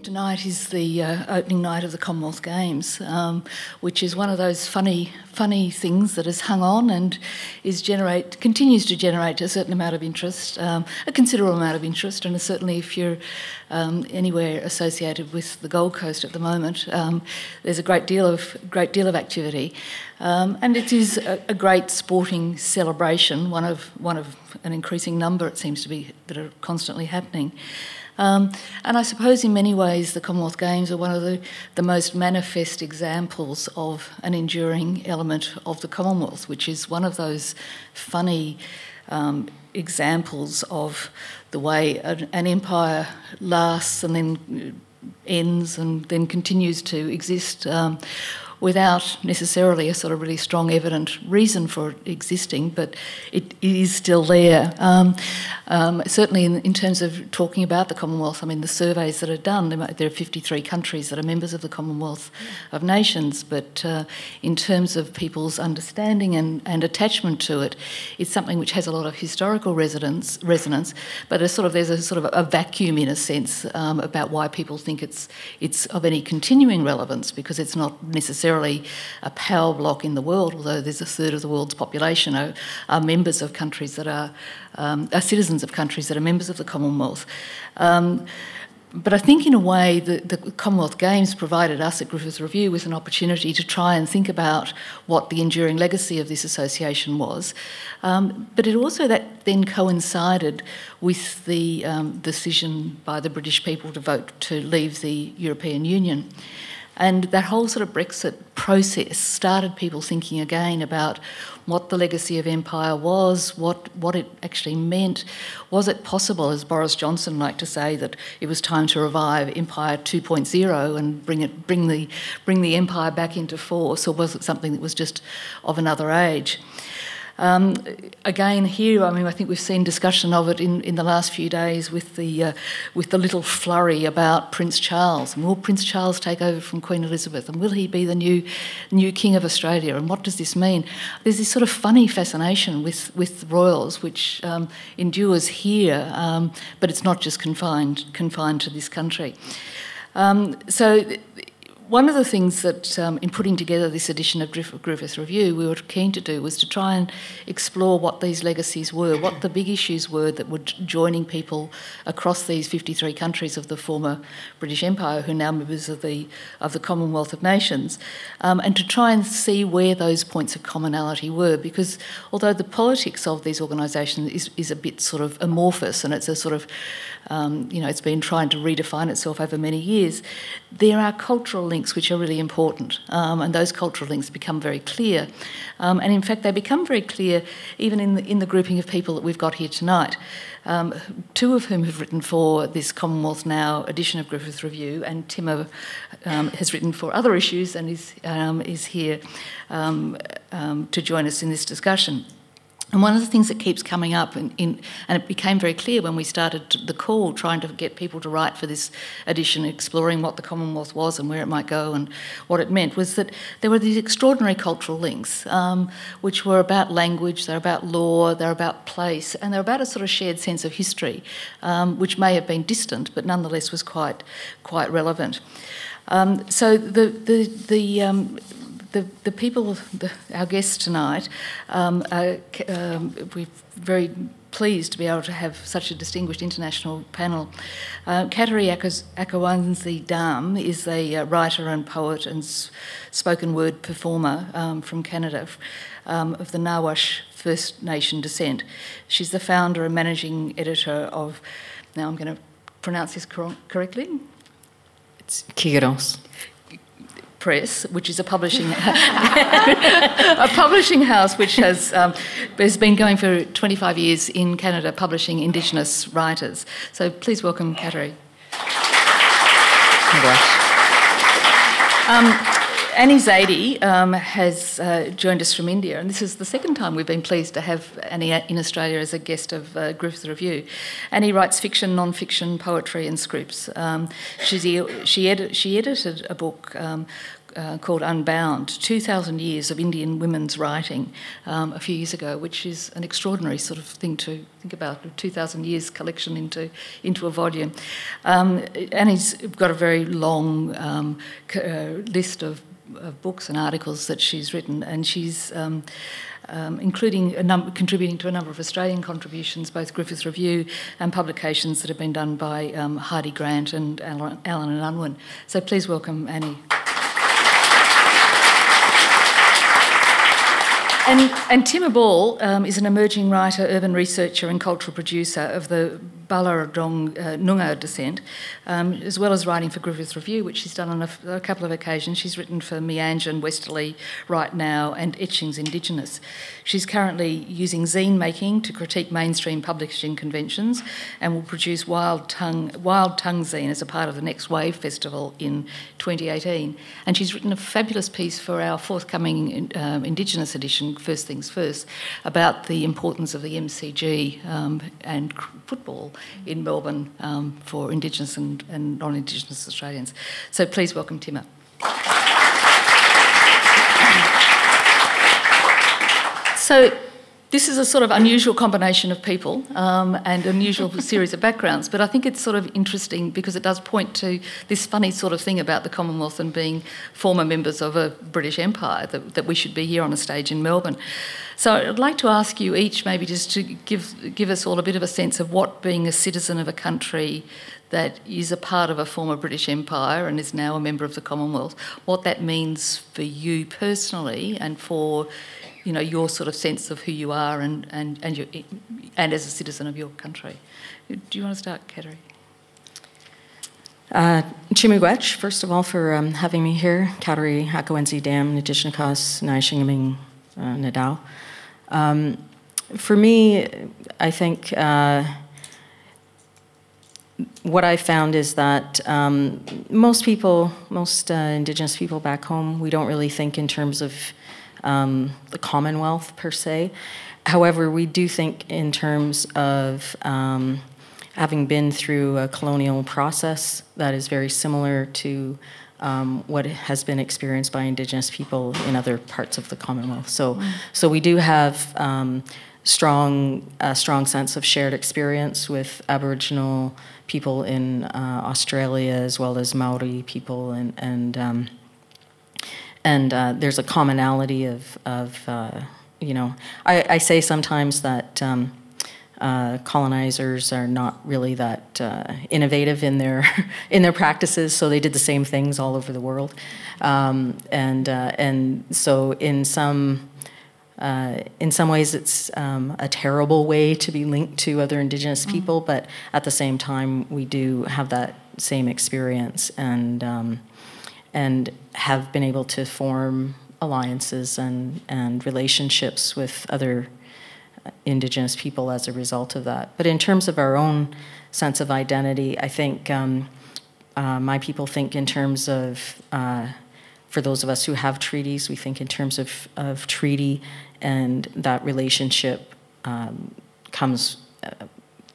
Tonight is the opening night of the Commonwealth Games, which is one of those funny things that has hung on and continues to generate a certain amount of interest, a considerable amount of interest, and certainly if you're anywhere associated with the Gold Coast at the moment, there's a great deal of activity, and it is a great sporting celebration, one of an increasing number, it seems to be, that are constantly happening. And I suppose in many ways the Commonwealth Games are one of the most manifest examples of an enduring element of the Commonwealth, which is one of those funny examples of the way an empire lasts and then ends and then continues to exist without necessarily a sort of really strong evident reason for it existing, but it is still there. Certainly in terms of talking about the Commonwealth, I mean, the surveys that are done, there are 53 countries that are members of the Commonwealth of Nations, but in terms of people's understanding and attachment to it, it's something which has a lot of historical resonance, but there's a sort of a vacuum in a sense about why people think it's of any continuing relevance, because it's not necessarily a power block in the world, although there's a third of the world's population are members of countries that are citizens of countries that are members of the Commonwealth. But I think in a way the Commonwealth Games provided us at Griffith Review with an opportunity to try and think about what the enduring legacy of this association was. But it also that then coincided with the decision by the British people to vote to leave the European Union. And that whole sort of Brexit process started people thinking again about what the legacy of empire was, what it actually meant. Was it possible, as Boris Johnson liked to say, that it was time to revive Empire 2.0 and bring the empire back into force, or was it something that was just of another age? Again, here, I mean, I think we've seen discussion of it in the last few days with the little flurry about Prince Charles. And will Prince Charles take over from Queen Elizabeth? And will he be the new King of Australia? And what does this mean? There's this sort of funny fascination with royals, which endures here, but it's not just confined to this country. So one of the things that, in putting together this edition of Griffith Review, we were keen to do was to try and explore what these legacies were, what the big issues were that were joining people across these 53 countries of the former British Empire, who are now members of the Commonwealth of Nations, and to try and see where those points of commonality were, because although the politics of these organisations is a bit sort of amorphous, and it's a sort of, it's been trying to redefine itself over many years, there are cultural links which are really important, and those cultural links become very clear. And in fact, they become very clear even in the grouping of people that we've got here tonight, two of whom have written for this Commonwealth Now edition of Griffith Review, and Timmah has written for other issues and is here to join us in this discussion. And one of the things that keeps coming up, and it became very clear when we started the call, trying to get people to write for this edition, exploring what the Commonwealth was and where it might go and what it meant, was that there were these extraordinary cultural links, which were about language, they're about law, they're about place, and they're about a sort of shared sense of history, which may have been distant, but nonetheless was quite relevant. So the people, our guests tonight, we're very pleased to be able to have such a distinguished international panel. Kateri Akiwenzie-Damm is a writer and poet and spoken word performer from Canada, of the Nawash First Nation descent. She's the founder and managing editor of, now I'm going to pronounce this correctly? It's Kigeros Press, which is a publishing house which has been going for 25 years in Canada, publishing Indigenous writers. So please welcome Kateri. Annie Zaidi has joined us from India, and this is the second time we've been pleased to have Annie in Australia as a guest of Griffith Review. Annie writes fiction, non-fiction, poetry and scripts. She edited a book called Unbound, 2,000 Years of Indian Women's Writing, a few years ago, which is an extraordinary sort of thing to think about, a 2,000 years collection into a volume. Annie's got a very long list of books and articles that she's written, and she's contributing to a number of Australian contributions, both Griffith Review and publications that have been done by Heidi Grant and Alan and Unwin. So please welcome Annie. And Timmah Ball is an emerging writer, urban researcher and cultural producer of the Balarong Noongar descent, as well as writing for Griffith Review, which she's done on a couple of occasions. She's written for Meanjin, Westerly, Right Now and Etchings Indigenous. She's currently using zine making to critique mainstream publishing conventions and will produce Wild Tongue zine as a part of the Next Wave Festival in 2018. And she's written a fabulous piece for our forthcoming Indigenous edition, First Things First, about the importance of the MCG and football in Melbourne for Indigenous and non-Indigenous Australians. So please welcome Timmah. So this is a sort of unusual combination of people and unusual series of backgrounds, but I think it's sort of interesting because it does point to this funny sort of thing about the Commonwealth and being former members of a British Empire, that we should be here on a stage in Melbourne. So I'd like to ask you each maybe just to give us all a bit of a sense of what being a citizen of a country that is a part of a former British Empire and is now a member of the Commonwealth, what that means for you personally and for your sort of sense of who you are and as a citizen of your country. Do you want to start, Kateri? Chimigwech, first of all, for having me here. Kateri Akiwenzie-Damm, Nijishnikas, Naishingaming Nadal. For me, I think what I found is that most Indigenous people back home, we don't really think in terms of the Commonwealth per se. However, we do think in terms of having been through a colonial process that is very similar to what has been experienced by Indigenous people in other parts of the Commonwealth. So we do have a strong sense of shared experience with Aboriginal people in Australia, as well as Maori people, and there's a commonality of I say sometimes that colonizers are not really that innovative in their practices, so they did the same things all over the world, and so in some ways it's a terrible way to be linked to other Indigenous people, but at the same time we do have that same experience and have been able to form alliances and relationships with other Indigenous people as a result of that. But in terms of our own sense of identity, I think my people think in terms of, for those of us who have treaties, we think in terms of treaty, and that relationship comes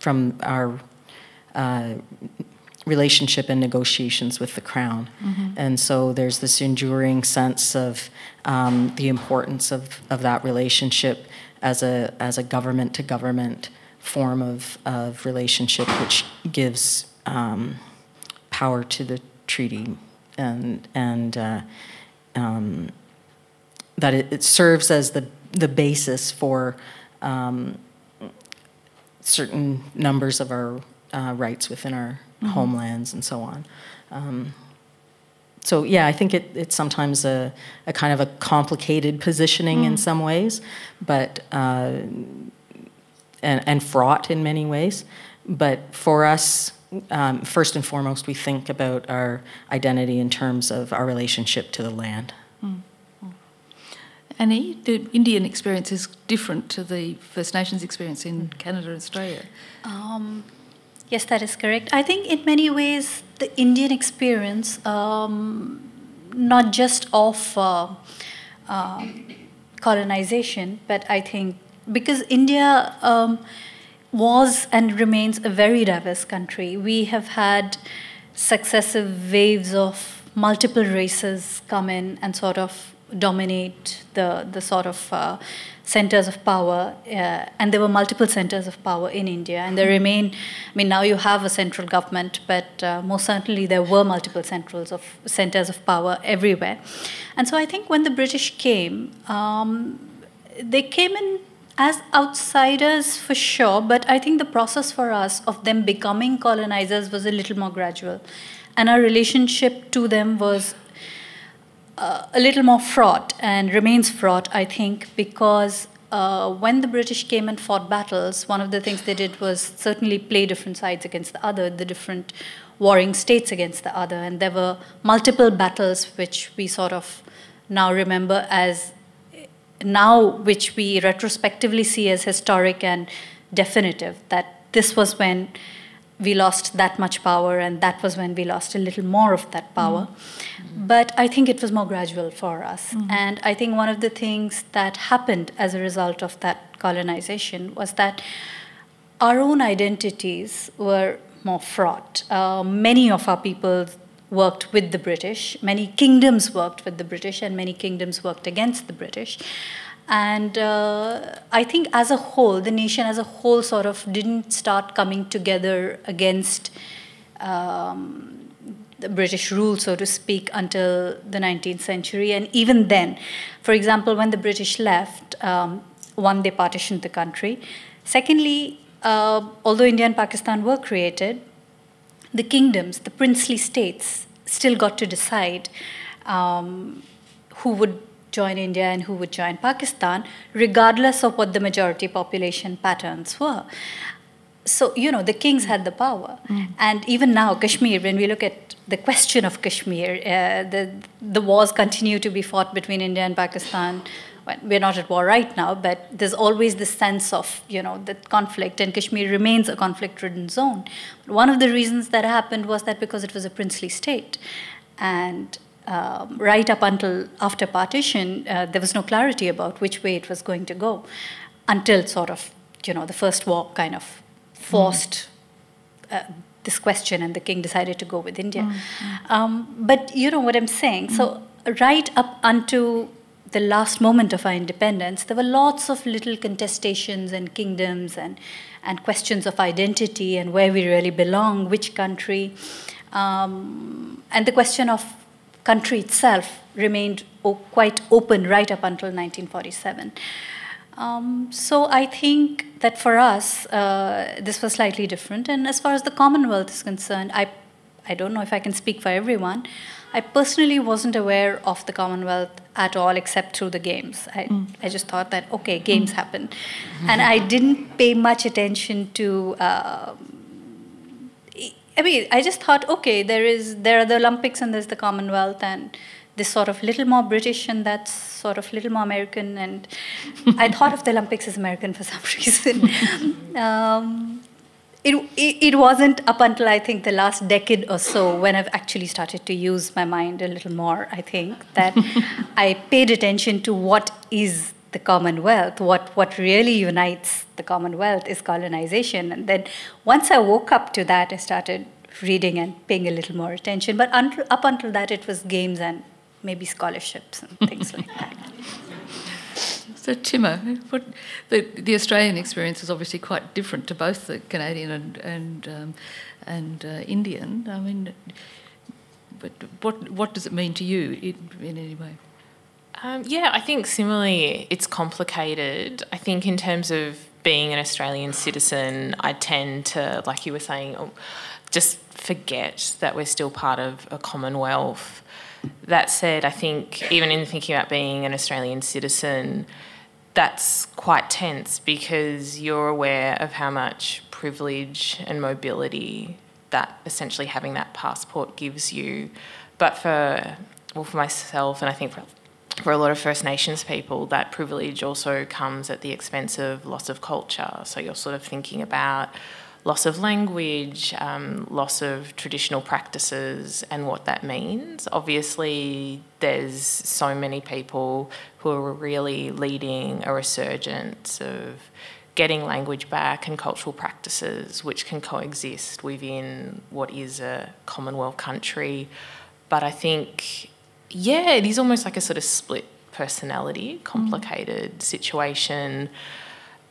from our relationship and negotiations with the Crown. And so there's this enduring sense of the importance of that relationship as a government-to-government form of relationship, which gives power to the treaty, and that it serves as the basis for certain numbers of our rights within our homelands and so on. So yeah, I think it's sometimes a kind of a complicated positioning in some ways, but and fraught in many ways. But for us, first and foremost, we think about our identity in terms of our relationship to the land. Annie, the Indian experience is different to the First Nations experience in Canada and Australia. Yes, that is correct. I think in many ways the Indian experience not just of colonization, but I think because India was and remains a very diverse country. We have had successive waves of multiple races come in and sort of dominate the sort of centers of power, and there were multiple centers of power in India, and there remain. I mean, now you have a central government, but most certainly there were multiple centers of power everywhere. And so I think when the British came, they came in as outsiders for sure, but I think the process for us of them becoming colonizers was a little more gradual, and our relationship to them was a little more fraught and remains fraught, I think, because when the British came and fought battles, one of the things they did was certainly play different sides against the other, the different warring states against the other. And there were multiple battles which we sort of now remember as, which we retrospectively see as historic and definitive, that this was when we lost that much power, and that was when we lost a little more of that power. Mm-hmm. But I think it was more gradual for us. Mm-hmm. And I think one of the things that happened as a result of that colonization was that our own identities were more fraught. Many of our people worked with the British, many kingdoms worked with the British, and many kingdoms worked against the British. And I think as a whole, the nation as a whole sort of didn't start coming together against the British rule, so to speak, until the 19th century. And even then, for example, when the British left, one, they partitioned the country. Secondly, although India and Pakistan were created, the kingdoms, the princely states, still got to decide who would join India and who would join Pakistan, regardless of what the majority population patterns were. So, you know, the kings had the power. Mm. And even now, Kashmir, when we look at the question of Kashmir, the wars continue to be fought between India and Pakistan. Well, we're not at war right now, but there's always this sense of, you know, the conflict, and Kashmir remains a conflict-ridden zone. One of the reasons that happened was that because it was a princely state. And right up until after partition, there was no clarity about which way it was going to go, until sort of, you know, the First War kind of forced this question, and the king decided to go with India. But you know what I'm saying? So right up until the last moment of our independence, there were lots of little contestations and kingdoms and questions of identity and where we really belong, which country. And the question of country itself remained quite open right up until 1947. So I think that for us, this was slightly different. And as far as the Commonwealth is concerned, I don't know if I can speak for everyone. I personally wasn't aware of the Commonwealth at all, except through the games. I just thought that, okay, games happen. And I didn't pay much attention to... I mean, I just thought, okay, there are the Olympics and there's the Commonwealth, and this sort of little more British and that's sort of little more American. And I thought of the Olympics as American for some reason. It wasn't up until, I think, the last decade or so when I've actually started to use my mind a little more, I think, that I paid attention to what is the Commonwealth. What really unites the Commonwealth is colonization. And then once I woke up to that, I started reading and paying a little more attention. But up until that, it was games and maybe scholarships and things like that. So, Timmah, the Australian experience is obviously quite different to both the Canadian and Indian. I mean, but what does it mean to you in any way? Yeah, I think similarly it's complicated. I think in terms of being an Australian citizen, I tend to, like you were saying, just forget that we're still part of a Commonwealth. That said, I think even in thinking about being an Australian citizen, that's quite tense because you're aware of how much privilege and mobility that essentially having that passport gives you. But for myself, and I think for a lot of First Nations people, that privilege also comes at the expense of loss of culture. So you're sort of thinking about loss of language, loss of traditional practices and what that means. Obviously, there's so many people who are really leading a resurgence of getting language back and cultural practices which can coexist within what is a Commonwealth country. But I think, yeah, it is almost like a sort of split personality, complicated situation.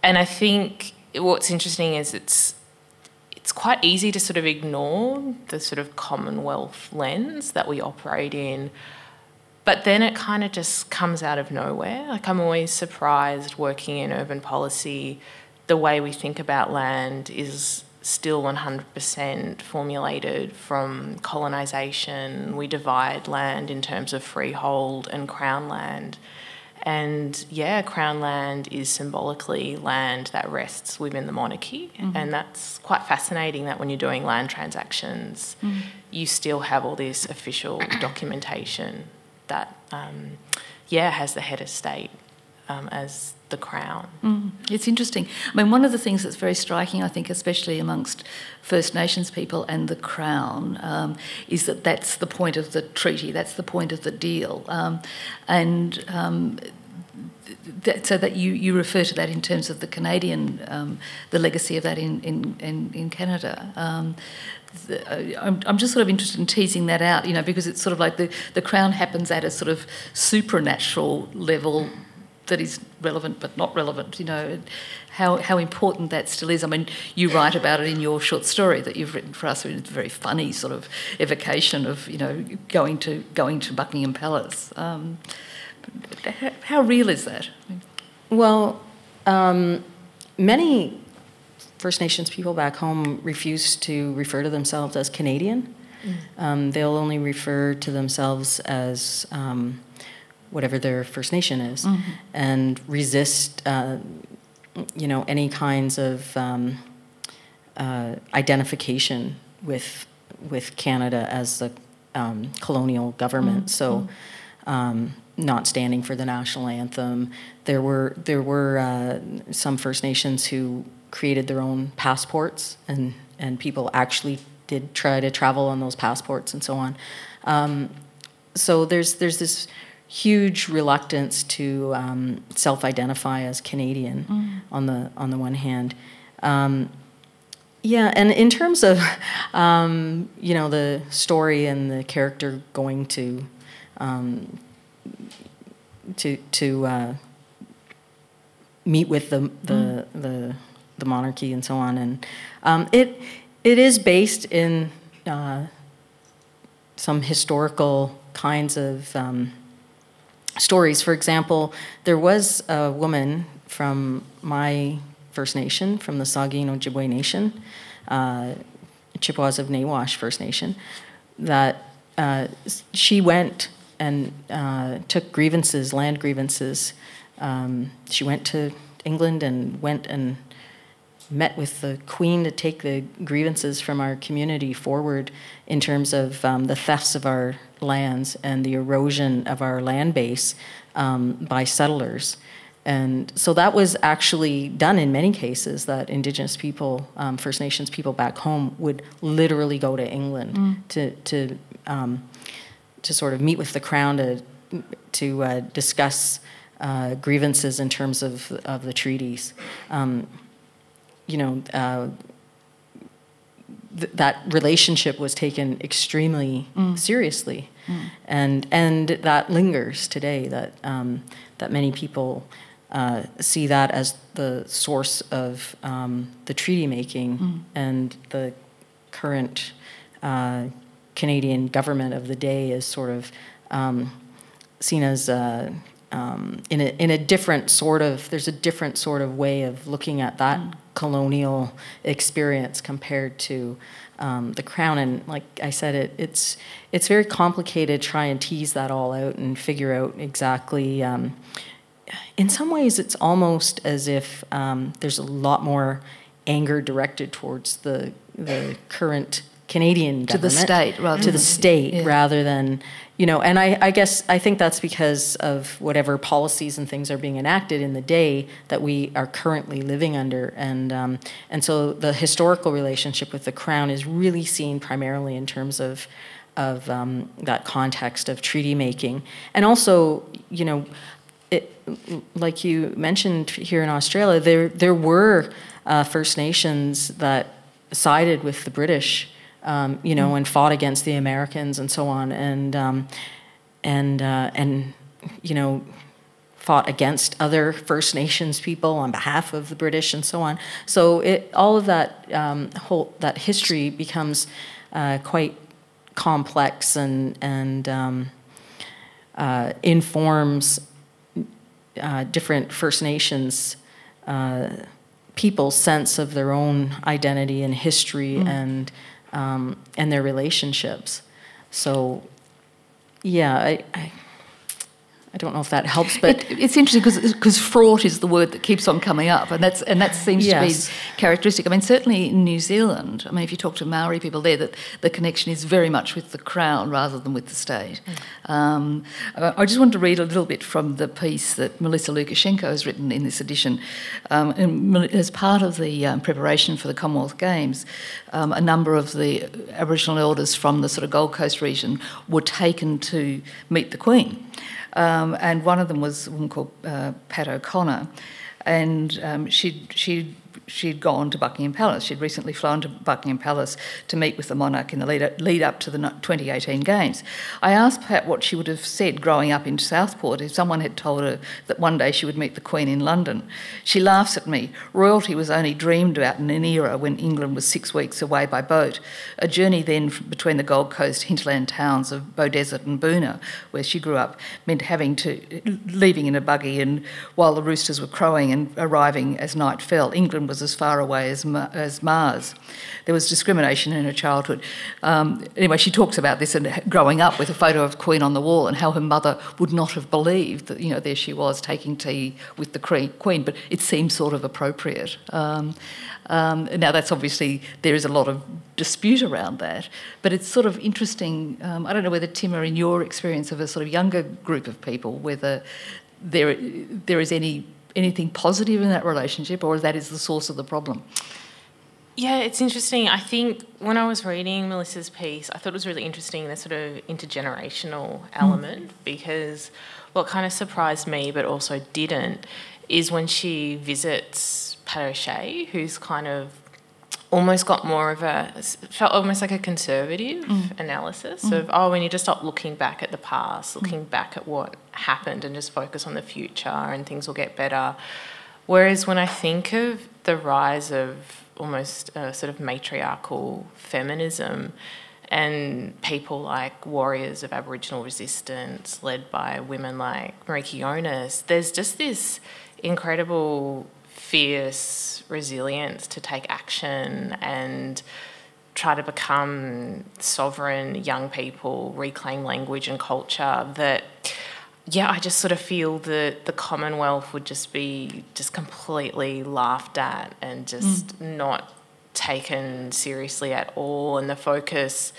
And I think what's interesting is it's quite easy to sort of ignore the sort of Commonwealth lens that we operate in, but then it kind of just comes out of nowhere. Like, I'm always surprised working in urban policy, the way we think about land is still 100% formulated from colonisation. We divide land in terms of freehold and crown land. And yeah, crown land is symbolically land that rests within the monarchy. And that's quite fascinating that when you're doing land transactions, you still have all this official documentation that, has the head of state as the crown. It's interesting. I mean, one of the things that's very striking, I think, especially amongst First Nations people and the Crown, is that that's the point of the treaty, that's the point of the deal. So that you refer to that in terms of the Canadian, the legacy of that in Canada. I'm just sort of interested in teasing that out, because it's sort of like the Crown happens at a sort of supernatural level that is relevant but not relevant, how important that still is. I mean, you write about it in your short story that you've written for us. It's a very funny sort of evocation of, going to Buckingham Palace. How real is that? Well, many First Nations people back home refuse to refer to themselves as Canadian. They'll only refer to themselves as whatever their First Nation is, and resist, any kinds of identification with Canada as the colonial government. So, not standing for the national anthem. There were some First Nations who created their own passports, and people actually did try to travel on those passports and so on. So there's this huge reluctance to self-identify as Canadian on the one hand. And in terms of the story and the character going to meet with the monarchy and so on, and it is based in some historical kinds of stories. For example, there was a woman from my First Nation, from the Saugeen Ojibwe Nation, Chippewas of Nawash First Nation, that she went and took grievances, land grievances. She went to England and went and met with the Queen to take the grievances from our community forward in terms of the thefts of our lands and the erosion of our land base by settlers. And so that was actually done in many cases, that Indigenous people, First Nations people back home would literally go to England to sort of meet with the Crown to discuss grievances in terms of the treaties. That relationship was taken extremely seriously, and that lingers today. That many people see that as the source of the treaty making, and the current Canadian government of the day is sort of seen as in a different sort of, there's a different sort of way of looking at that colonial experience compared to the Crown. And like I said, it's very complicated to try and tease that all out and figure out exactly. In some ways, it's almost as if there's a lot more anger directed towards the current Canadian government. To the state, rather to the state, rather than, and I guess I think that's because of whatever policies and things are being enacted in the day that we are currently living under, and so the historical relationship with the Crown is really seen primarily in terms of that context of treaty making, and also, like you mentioned here in Australia, there were First Nations that sided with the British. And fought against the Americans and so on, and fought against other First Nations people on behalf of the British and so on. So all of that that history becomes quite complex and informs different First Nations people's sense of their own identity and history and their relationships. So, yeah, I don't know if that helps, but it's interesting because fraught is the word that keeps on coming up, and that seems to be characteristic. I mean, certainly in New Zealand, I mean, if you talk to Maori people there, that the connection is very much with the Crown rather than with the state. I just wanted to read a little bit from the piece that Melissa Lukashenko has written in this edition. As part of the preparation for the Commonwealth Games, a number of the Aboriginal elders from the sort of Gold Coast region were taken to meet the Queen. And one of them was a woman called Pat O'Connor, and she'd gone to Buckingham Palace. She'd recently flown to Buckingham Palace to meet with the monarch in the lead up to the 2018 Games. I asked Pat what she would have said growing up in Southport if someone had told her that one day she would meet the Queen in London. She laughs at me. Royalty was only dreamed about in an era when England was 6 weeks away by boat. A journey then between the Gold Coast hinterland towns of Beaudesert and Boonah, where she grew up, meant leaving in a buggy, and while the roosters were crowing and arriving as night fell, England was as far away as Mars. There was discrimination in her childhood. Anyway, she talks about this and growing up with a photo of Queen on the wall and how her mother would not have believed that, there she was taking tea with the Queen, but it seemed sort of appropriate. Now, that's obviously, there is a lot of dispute around that, but it's sort of interesting. I don't know whether, Timmah, in your experience of a sort of younger group of people, whether there is anything positive in that relationship, or that is the source of the problem? Yeah, it's interesting. I think when I was reading Melissa's piece, I thought it was really interesting, the sort of intergenerational element, because what kind of surprised me but also didn't is when she visits Pat O'Shea, who's kind of almost got more of felt almost like a conservative analysis of, we need to stop looking back at the past, looking back at what happened and just focus on the future and things will get better. Whereas when I think of the rise of almost a sort of matriarchal feminism and people like warriors of Aboriginal resistance led by women like Mariki Jonas, there's just this incredible fierce resilience to take action and try to become sovereign young people, reclaim language and culture that, I just sort of feel that the Commonwealth would just be just completely laughed at and just not taken seriously at all. And the focus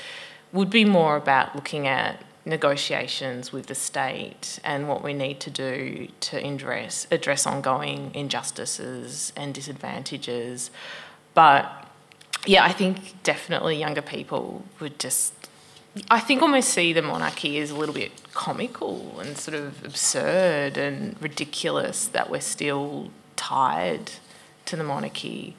would be more about looking at negotiations with the state and what we need to do to address ongoing injustices and disadvantages. But I think definitely younger people would just, I think, almost see the monarchy as a little bit comical and sort of absurd and ridiculous that we're still tied to the monarchy.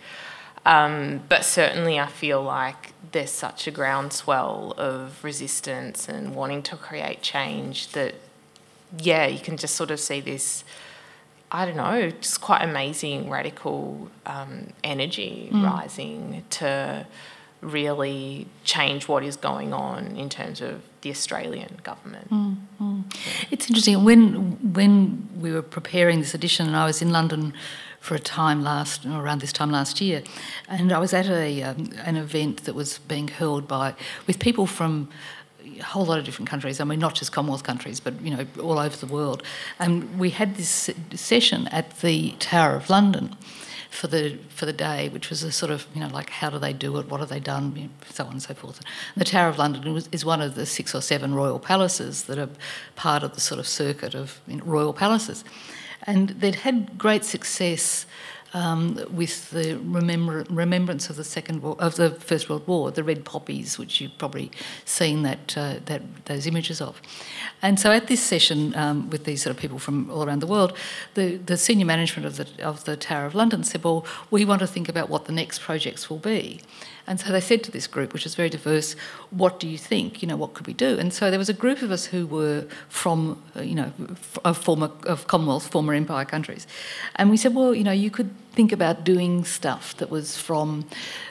But certainly I feel like there's such a groundswell of resistance and wanting to create change that, you can just sort of see this, I don't know, just quite amazing radical energy rising to really change what is going on in terms of the Australian government. It's interesting. When we were preparing this edition, and I was in London for a time around this time last year, and I was at an event that was being held with people from a whole lot of different countries. I mean, not just Commonwealth countries, but all over the world. And we had this session at the Tower of London. for the day, which was a sort of, like, how do they do it, what have they done, so on and so forth. And the Tower of London is one of the 6 or 7 royal palaces that are part of the sort of circuit of royal palaces. And they'd had great success with the remembrance of the First World War, the red poppies, which you've probably seen those images of. And so at this session with these sort of people from all around the world, the senior management of the Tower of London said, well, we want to think about what the next projects will be. And so they said to this group, which is very diverse, what do you think? What could we do? And so there was a group of us who were from, of Commonwealth, former Empire countries. And we said, well, you could think about doing stuff that was from,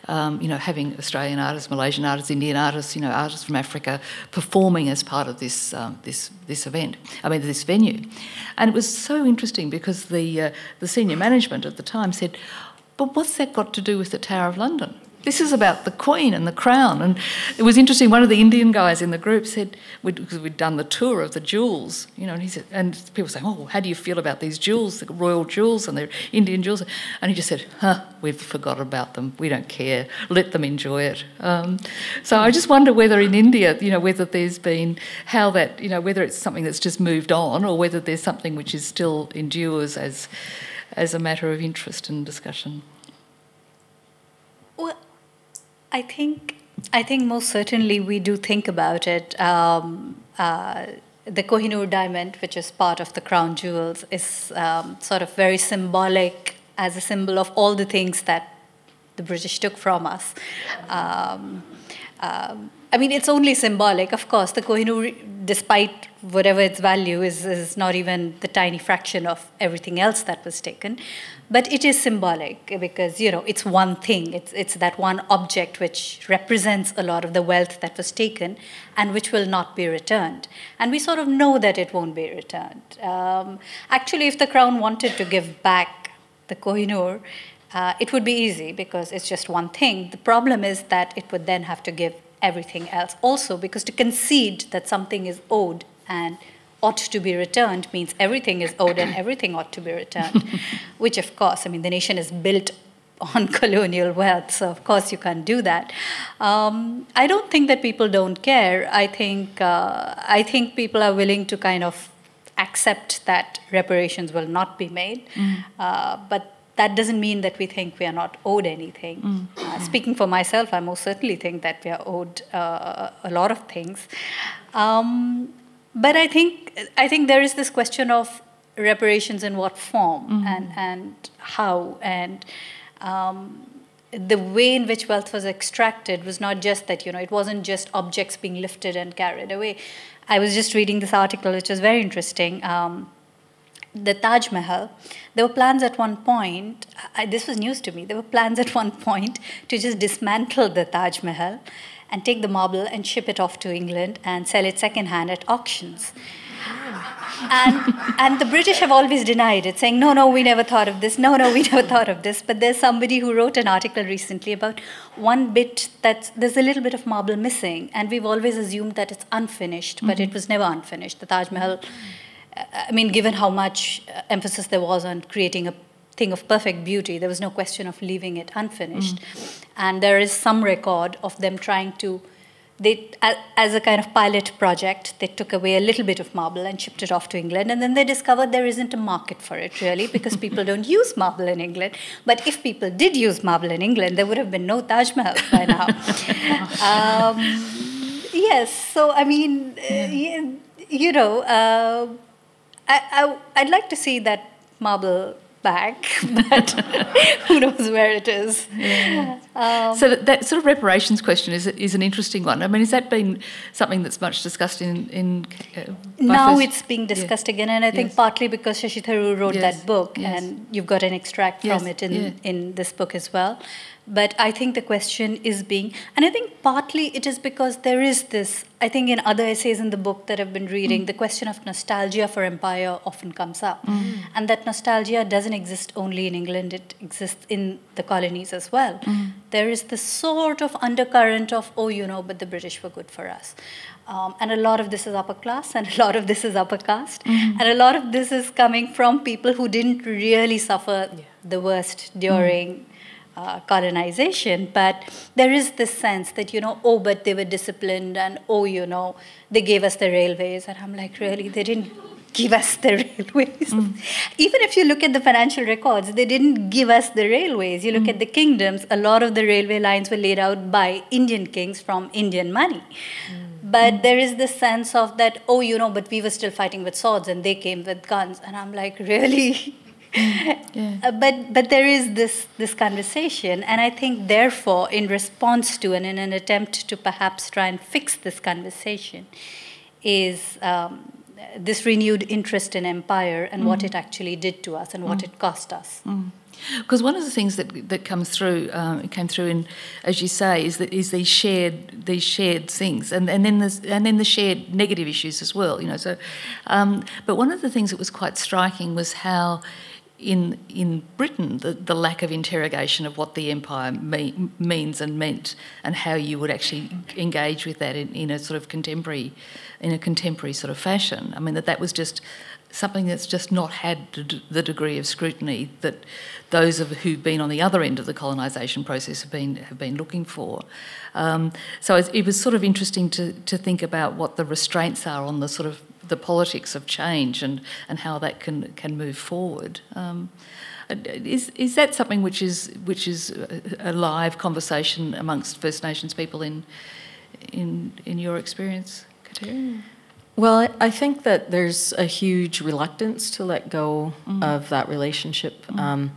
having Australian artists, Malaysian artists, Indian artists, artists from Africa performing as part of this event, this venue. And it was so interesting because the senior management at the time said, but what's that got to do with the Tower of London? This is about the Queen and the Crown. And it was interesting, one of the Indian guys in the group said, because we'd done the tour of the jewels, and he said, and people say, oh, how do you feel about these jewels, the royal jewels and the Indian jewels? And he just said, we've forgotten about them. We don't care. Let them enjoy it. So I just wonder whether in India, whether there's been, how that, whether it's something that's just moved on or whether there's something which is still endures as a matter of interest and discussion. Well, I think most certainly we do think about it. The Kohinoor diamond, which is part of the crown jewels, is sort of very symbolic as a symbol of all the things that the British took from us. It's only symbolic. Of course, the Kohinoor, despite whatever its value, is not even the tiny fraction of everything else that was taken. But it is symbolic because, it's one thing. It's that one object which represents a lot of the wealth that was taken and which will not be returned. And we sort of know that it won't be returned. Actually, if the Crown wanted to give back the Kohinoor, it would be easy because it's just one thing. The problem is that it would then have to give everything else also, because to concede that something is owed and ought to be returned means everything is owed and everything ought to be returned, which of course, the nation is built on colonial wealth, so of course you can't do that. I don't think that people don't care. I think people are willing to kind of accept that reparations will not be made, but that doesn't mean that we think we are not owed anything. Speaking for myself, I most certainly think that we are owed a lot of things. But I think there is this question of reparations in what form and how, and the way in which wealth was extracted was not just that, it wasn't just objects being lifted and carried away. I was just reading this article, which was very interesting. The Taj Mahal, there were plans at one point, this was news to me, there were plans at one point to just dismantle the Taj Mahal and take the marble and ship it off to England and sell it secondhand at auctions. And the British have always denied it, saying, no, we never thought of this, no, we never thought of this. But there's somebody who wrote an article recently about one bit there's a little bit of marble missing, and we've always assumed that it's unfinished, but it was never unfinished. The Taj Mahal, given how much emphasis there was on creating a thing of perfect beauty, there was no question of leaving it unfinished. And there is some record of them trying to, as a kind of pilot project, they took away a little bit of marble and shipped it off to England, and then they discovered there isn't a market for it, really, because people don't use marble in England. But if people did use marble in England, there would have been no Taj Mahal by now. Yes, so, I'd like to see that marble back, but who knows where it is. So that sort of reparations question is an interesting one. Has that been something that's much discussed in now it's being discussed again, and I think partly because Shashi Tharoor wrote that book, and you've got an extract from it in this book as well. But I think the question is being, and I think partly it is because there is this, I think in other essays in the book that I've been reading, the question of nostalgia for empire often comes up. And that nostalgia doesn't exist only in England, it exists in the colonies as well. There is this sort of undercurrent of, but the British were good for us. And a lot of this is upper class, and a lot of this is upper caste, and a lot of this is coming from people who didn't really suffer the worst during colonization, but there is this sense that, oh, but they were disciplined, and oh, they gave us the railways. And I'm like, really? They didn't give us the railways? Even if you look at the financial records, they didn't give us the railways. You look at the kingdoms, a lot of the railway lines were laid out by Indian kings from Indian money. But there is this sense of that, oh, but we were still fighting with swords and they came with guns. And I'm like, really? Yeah. But there is this conversation, and I think therefore in response to and in an attempt to perhaps try and fix this conversation is this renewed interest in empire and what it actually did to us and what it cost us. Because one of the things that came through in, as you say, is these shared things, and then the shared negative issues as well. So, but one of the things that was quite striking was how in Britain the lack of interrogation of what the empire means and meant, and how you would actually engage with that in a sort of contemporary sort of fashion. I mean that was just something that's just not had the degree of scrutiny that those who've been on the other end of the colonisation process have been looking for. So it was sort of interesting to think about what the restraints are on the sort of the politics of change and how that can move forward. Is that something which is a live conversation amongst First Nations people in your experience, Kateri? Well, I think that there's a huge reluctance to let go of that relationship. And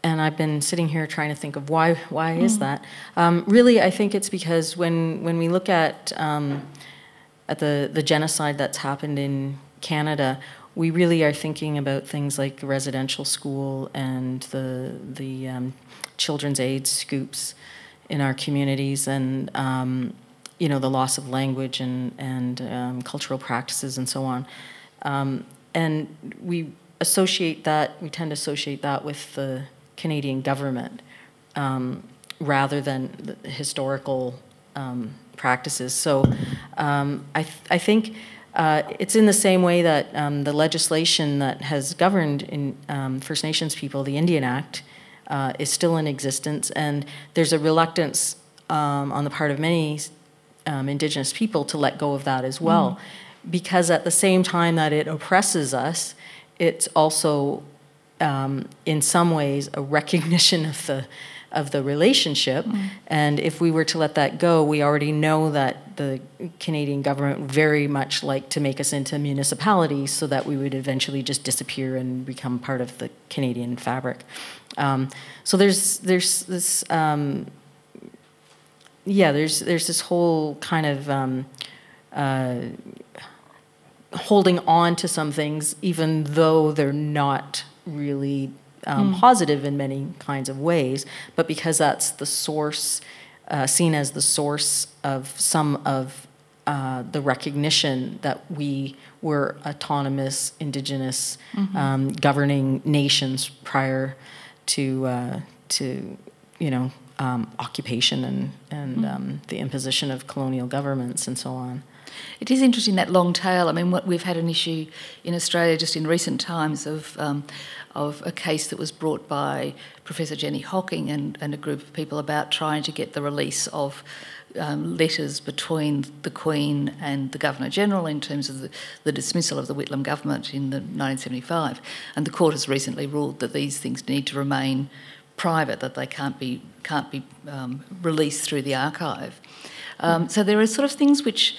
I've been sitting here trying to think of why is that? Really, I think it's because when we look at the genocide that's happened in Canada, we really are thinking about things like the residential school and the children's aid scoops in our communities, and the loss of language and cultural practices and so on. And we tend to associate that with the Canadian government rather than the historical practices. So I think it's in the same way that the legislation that has governed in First Nations people, the Indian Act, is still in existence, and there's a reluctance on the part of many Indigenous people to let go of that as well, because at the same time that it oppresses us, it's also in some ways a recognition of the relationship. And if we were to let that go, we already know that the Canadian government would very much like to make us into municipalities so that we would eventually just disappear and become part of the Canadian fabric. So there's this there's this whole kind of holding on to some things even though they're not really positive in many kinds of ways, but because that's the source, seen as the source of some of the recognition that we were autonomous, indigenous, governing nations prior to occupation and the imposition of colonial governments and so on. It is interesting, that long tail. I mean, we've had an issue in Australia just in recent times of a case that was brought by Professor Jenny Hocking and a group of people about trying to get the release of letters between the Queen and the Governor-General in terms of the dismissal of the Whitlam government in 1975. And the court has recently ruled that these things need to remain private, that they can't be released through the archive. So there are sort of things which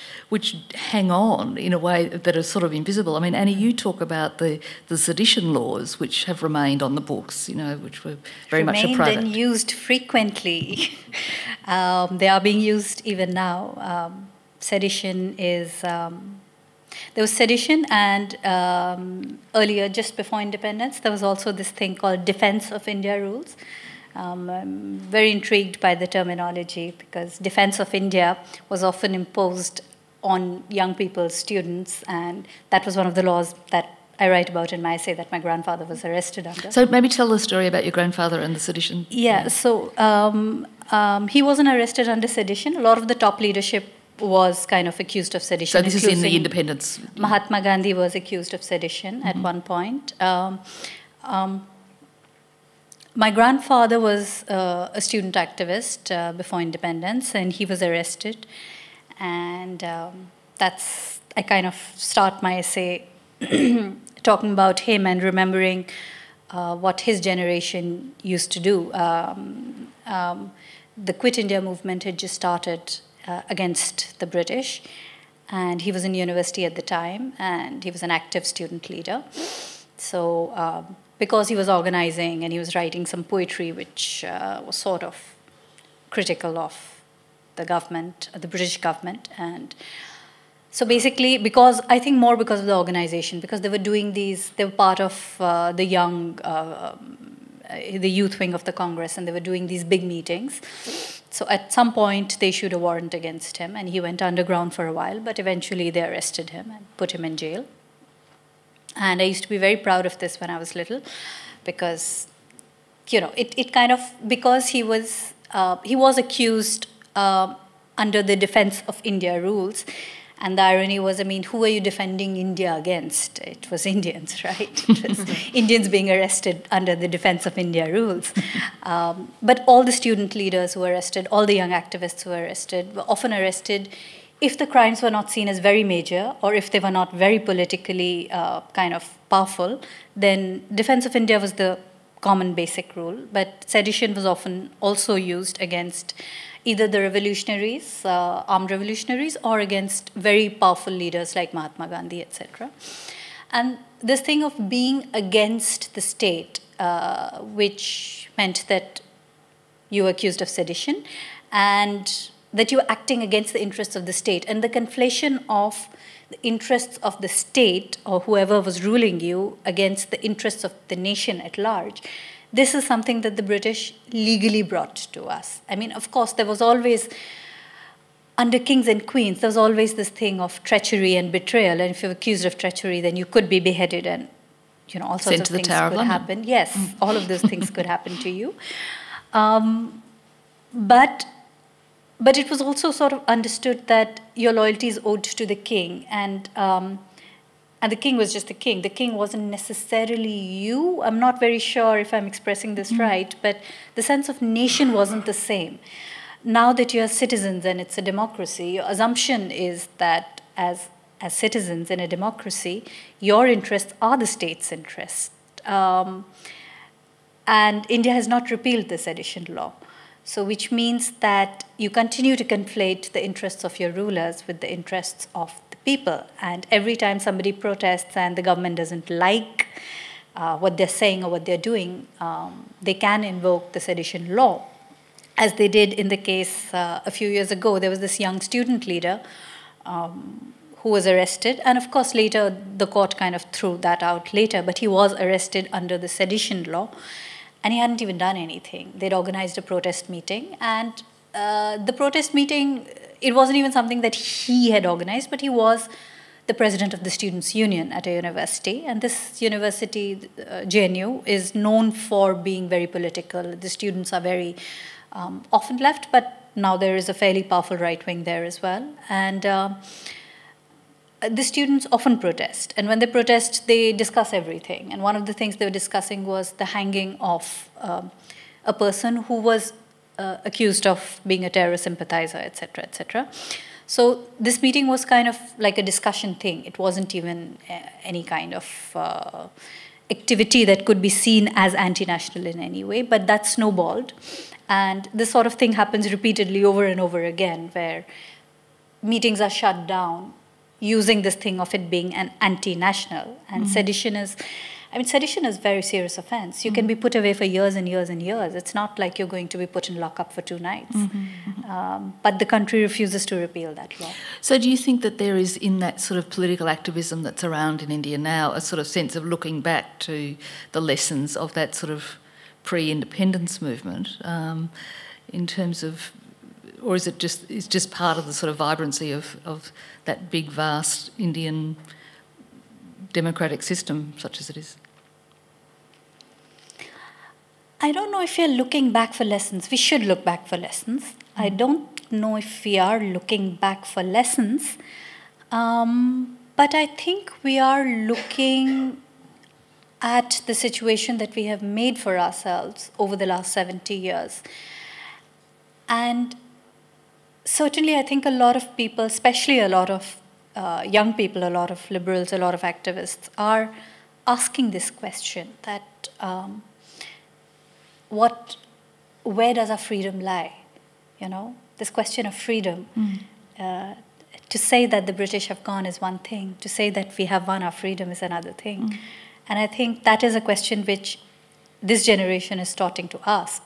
hang on in a way that are sort of invisible. I mean, Annie, you talk about the Sedition laws, which have remained on the books, which were very much a product. Remained and used frequently. They are being used even now. Sedition is... there was sedition, and earlier, just before independence, there was also this thing called Defence of India rules. I'm very intrigued by the terminology because Defence of India was often imposed on young people, students, and that was one of the laws that I write about in my essay that my grandfather was arrested under. So maybe tell the story about your grandfather and the sedition. Yeah, so he wasn't arrested under sedition. A lot of the top leadership was kind of accused of sedition. So this is in the independence. Mahatma Gandhi was accused of sedition at one point. my grandfather was a student activist before independence, and he was arrested. And I kind of start my essay talking about him and remembering what his generation used to do. The Quit India movement had just started against the British, and he was in university at the time, and he was an active student leader. So because he was organizing and he was writing some poetry which was sort of critical of the government, the British government, and so basically, because I think more because of the organization, because they were doing these, they were part of the youth wing of the Congress, and they were doing these big meetings. So at some point, they issued a warrant against him, and he went underground for a while, but eventually they arrested him and put him in jail. And I used to be very proud of this when I was little, because, you know, it kind of, because he was accused under the Defense of India rules. And the irony was, I mean, who are you defending India against? It was Indians, right? It was Indians being arrested under the Defense of India rules. But all the student leaders who were arrested, all the young activists who were arrested, were often arrested if the crimes were not seen as very major, or if they were not very politically kind of powerful. Then Defense of India was the common basic rule, but sedition was often also used against either the revolutionaries, armed revolutionaries, or against very powerful leaders like Mahatma Gandhi, etc. And this thing of being against the state, which meant that you were accused of sedition, and that you were acting against the interests of the state, and the conflation of the interests of the state, or whoever was ruling you, against the interests of the nation at large. This is something that the British legally brought to us. I mean, of course, there was always, under kings and queens, there was always this thing of treachery and betrayal. And if you're accused of treachery, then you could be beheaded, and, you know, all sorts of things could happen. Yes, all of those things could happen to you. But it was also sort of understood that your loyalty is owed to the king, and the king was just the king. The king wasn't necessarily you. I'm not very sure if I'm expressing this right, but the sense of nation wasn't the same. Now that you're citizens and it's a democracy, your assumption is that as citizens in a democracy, your interests are the state's interests. And India has not repealed the sedition law. So which means that you continue to conflate the interests of your rulers with the interests of the people. And every time somebody protests and the government doesn't like what they're saying or what they're doing, they can invoke the sedition law. As they did in the case a few years ago, there was this young student leader who was arrested. And of course, later the court kind of threw that out later, but he was arrested under the sedition law. And he hadn't even done anything. They'd organized a protest meeting, and the protest meeting, it wasn't even something that he had organized, but he was the president of the Students' Union at a university. And this university, JNU, is known for being very political. The students are very often left, but now there is a fairly powerful right wing there as well. And the students often protest, and when they protest, they discuss everything. And one of the things they were discussing was the hanging of a person who was accused of being a terrorist sympathizer, etc., etc. So this meeting was kind of like a discussion thing. It wasn't even any kind of activity that could be seen as anti-national in any way, but that snowballed. And this sort of thing happens repeatedly over and over again, where meetings are shut down using this thing of it being an anti-national. And sedition is, I mean, sedition is a very serious offense. You can be put away for years and years and years. It's not like you're going to be put in lockup for 2 nights. But the country refuses to repeal that law. So do you think that there is, in that sort of political activism that's around in India now, a sort of sense of looking back to the lessons of that sort of pre-independence movement in terms of, or is it just part of the sort of vibrancy of that big, vast Indian democratic system, such as it is? I don't know if we are looking back for lessons. We should look back for lessons. I don't know if we are looking back for lessons, but I think we are looking at the situation that we have made for ourselves over the last 70 years. And certainly I think a lot of people, especially a lot of young people, a lot of liberals, a lot of activists are asking this question that where does our freedom lie? You know, this question of freedom. To say that the British have gone is one thing. To say that we have won our freedom is another thing. And I think that is a question which this generation is starting to ask,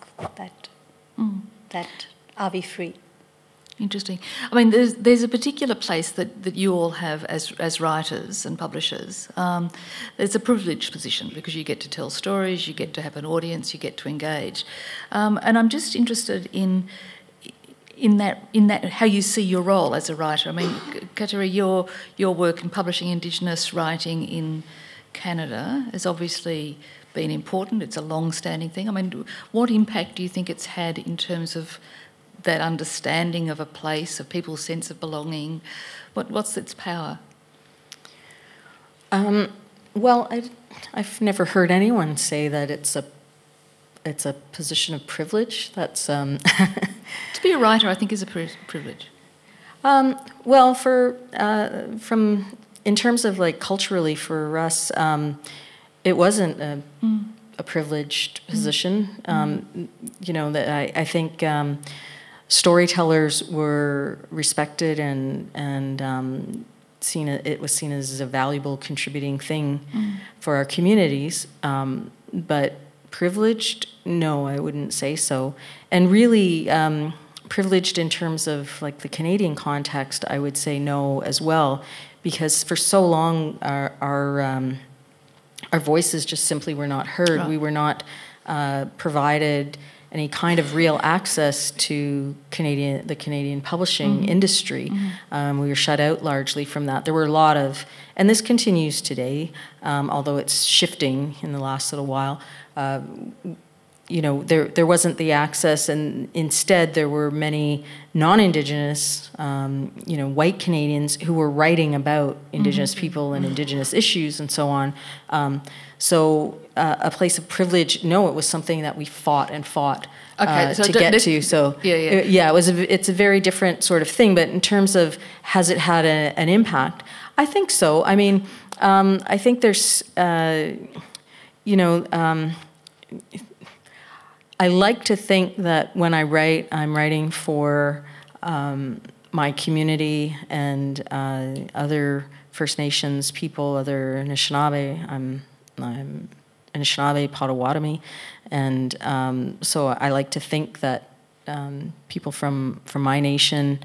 that are we free? Interesting. I mean, there's a particular place that you all have as writers and publishers. It's a privileged position because you get to tell stories, you get to have an audience, you get to engage. And I'm just interested in that how you see your role as a writer. I mean, Kateri, your work in publishing Indigenous writing in Canada has obviously been important. It's a long-standing thing. I mean, what impact do you think it's had in terms of that understanding of a place, of people's sense of belonging? What's its power? Well, I've never heard anyone say that it's a position of privilege. That's to be a writer, I think, is a privilege. Well, in terms of like culturally for us, it wasn't a privileged position. You know, that I think storytellers were respected and seen. It was seen as a valuable contributing thing for our communities. But privileged, no, I wouldn't say so. And really, privileged in terms of like the Canadian context, I would say no as well, because for so long our voices just simply were not heard. Right. We were not provided any kind of real access to the Canadian publishing industry. We were shut out largely from that. There were a lot of, and this continues today, although it's shifting in the last little while. You know, there wasn't the access, and instead there were many non-Indigenous, you know, white Canadians who were writing about Indigenous people and Indigenous issues and so on. So a place of privilege, no, it was something that we fought so to get to. So it's a very different sort of thing. But in terms of has it had an impact, I think so. I mean, I think there's, you know. I like to think that when I write, I'm writing for my community and other First Nations people, other Anishinaabe. I'm Anishinaabe, Potawatomi, and so I like to think that people from my nation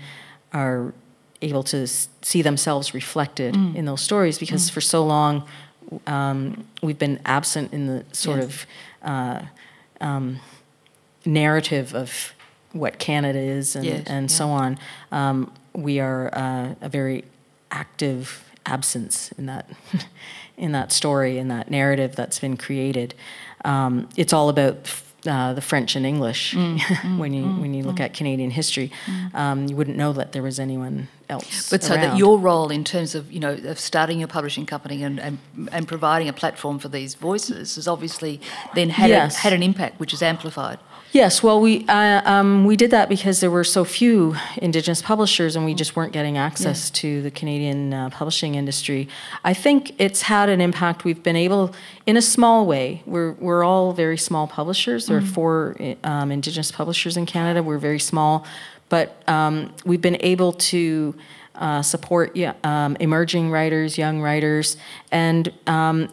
are able to see themselves reflected in those stories, because for so long we've been absent in the sort of narrative of what Canada is and so on. We are a very active absence in that in that story, in that narrative that's been created. It's all about the French and English when you look at Canadian history. You wouldn't know that there was anyone else. But so that your role in terms of, you know, of starting your publishing company and providing a platform for these voices has obviously then had an impact, which is amplified. Yes, well, we did that because there were so few Indigenous publishers, and we just weren't getting access to the Canadian publishing industry. I think it's had an impact. We've been able, in a small way, we're all very small publishers. There are 4 Indigenous publishers in Canada. We're very small, but we've been able to support emerging writers, young writers, and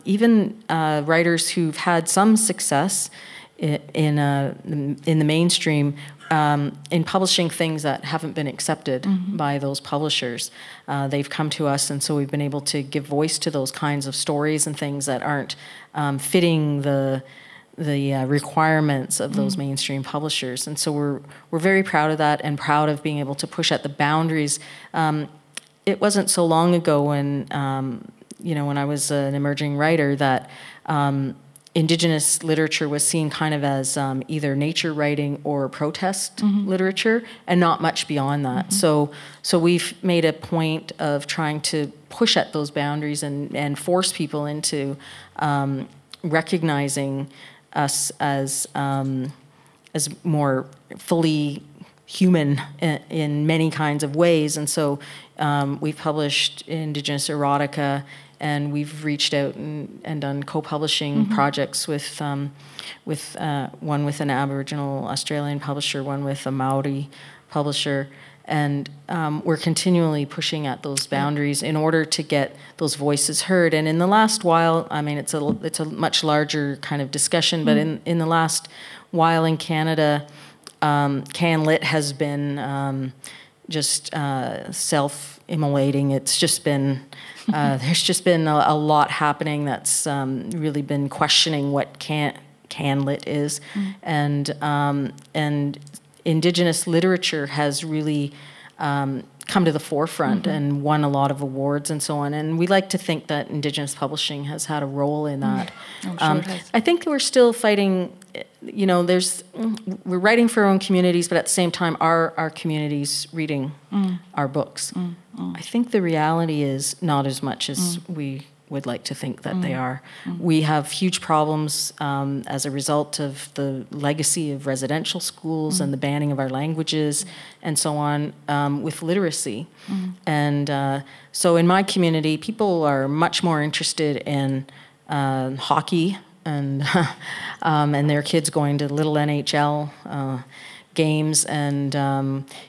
even writers who've had some success in the mainstream in publishing things that haven't been accepted by those publishers. They've come to us, and so we've been able to give voice to those kinds of stories and things that aren't fitting the requirements of those mainstream publishers. And so we're very proud of that, and proud of being able to push at the boundaries. It wasn't so long ago when when I was an emerging writer that Indigenous literature was seen kind of as either nature writing or protest literature, and not much beyond that. So we've made a point of trying to push at those boundaries and force people into recognizing us as more fully human in many kinds of ways. And so we've published Indigenous erotica, and we've reached out and done co-publishing projects with one with an Aboriginal Australian publisher, one with a Maori publisher. And we're continually pushing at those boundaries in order to get those voices heard. And in the last while, I mean, it's a much larger kind of discussion, but in the last while in Canada, CanLit has been just self-immolating. It's just been, there's just been a lot happening that's really been questioning what CanLit is. And Indigenous literature has really come to the forefront and won a lot of awards and so on. And we like to think that Indigenous publishing has had a role in that. I'm sure it has. I think we're still fighting, you know, we're writing for our own communities, but at the same time, our communities reading our books. I think the reality is not as much as we would like to think that they are. We have huge problems as a result of the legacy of residential schools and the banning of our languages and so on with literacy. And so in my community, people are much more interested in hockey and their kids going to little NHL games. And,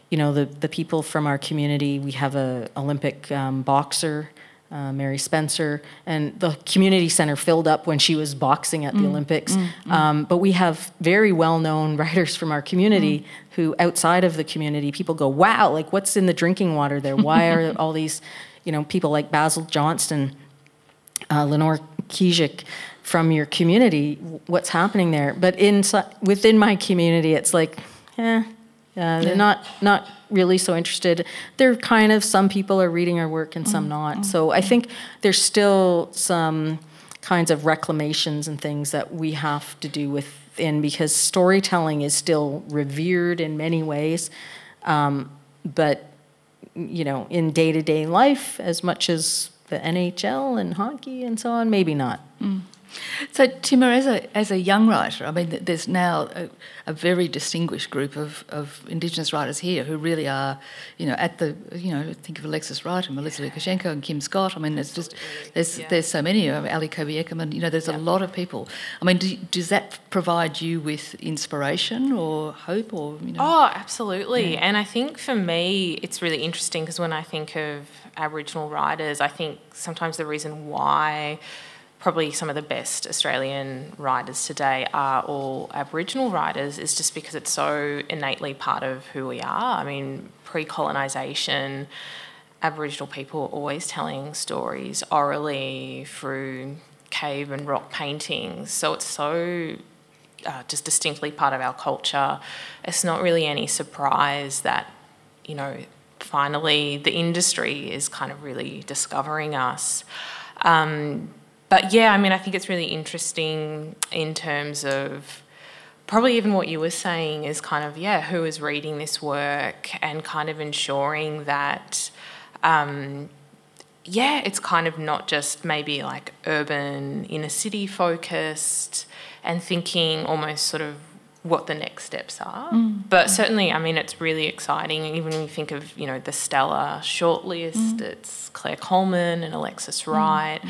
you know, the people from our community, we have a Olympic boxer, Mary Spencer, and the community center filled up when she was boxing at the Olympics. But we have very well-known writers from our community who, outside of the community, people go, wow, like what's in the drinking water there? Why are all these, you know, people like Basil Johnston, Lenore Kijik from your community, what's happening there? But within my community, it's like, they're not really so interested. They're kind of, some people are reading our work and some not. So I think there's still some kinds of reclamations and things that we have to do within, because storytelling is still revered in many ways. But, you know, in day-to-day life, as much as the NHL and hockey and so on, maybe not. So, Timmah, as a young writer, I mean, there's now a very distinguished group of Indigenous writers here who really are, you know, think of Alexis Wright and Melissa Lukashenko and Kim Scott. I mean, there's so many, Ali Kobe-Eckermann, you know, there's a lot of people. I mean, does that provide you with inspiration or hope or, you know? Oh, absolutely. And I think for me, it's really interesting because when I think of Aboriginal writers, I think sometimes the reason why probably some of the best Australian writers today are all Aboriginal writers is just because it's so innately part of who we are. I mean, pre-colonisation, Aboriginal people were always telling stories orally through cave and rock paintings. So it's so just distinctly part of our culture. It's not really any surprise that, you know, finally the industry is kind of really discovering us. But yeah, I mean, I think it's really interesting in terms of probably even what you were saying is kind of, who is reading this work and kind of ensuring that, it's kind of not just maybe like urban, inner city focused and thinking almost sort of what the next steps are. But certainly, I mean, it's really exciting. Even when you think of, you know, the Stella shortlist, it's Claire Coleman and Alexis Wright.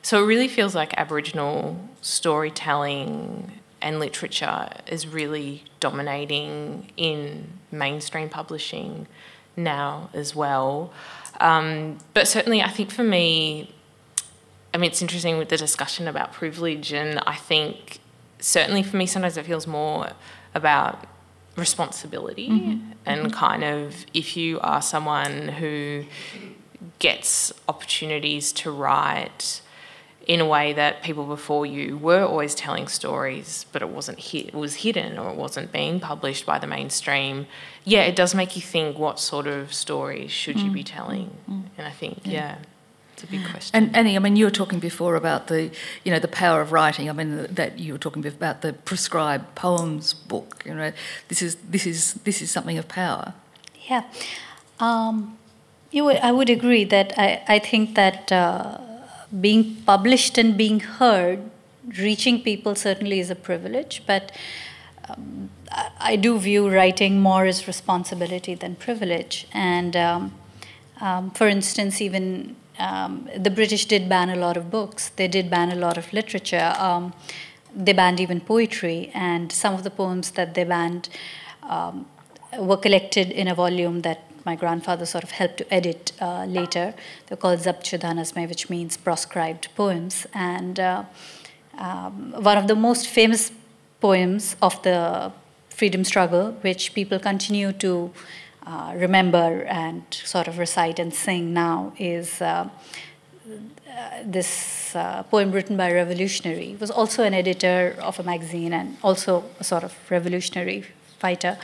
So it really feels like Aboriginal storytelling and literature is really dominating in mainstream publishing now as well. But certainly I think for me, I mean, it's interesting with the discussion about privilege, and I think certainly for me sometimes it feels more about responsibility and kind of if you are someone who gets opportunities to write in a way that people before you were always telling stories, but it was hidden or it wasn't being published by the mainstream. Yeah, it does make you think, what sort of stories should you be telling? And I think, it's a big question. And Annie, I mean, you were talking before about the power of writing. I mean, that you were talking about the prescribed poems book. You know, this is something of power. Yeah, I would agree that I think that being published and being heard reaching people certainly is a privilege, but I do view writing more as responsibility than privilege. And for instance, even the British did ban a lot of books. They did ban a lot of literature. They banned even poetry, and some of the poems that they banned were collected in a volume that my grandfather sort of helped to edit later. They're called Zabtshuda Nazme, which means proscribed poems. And one of the most famous poems of the freedom struggle, which people continue to remember and sort of recite and sing now, is this poem written by a revolutionary. He was also an editor of a magazine and also a sort of revolutionary fighter.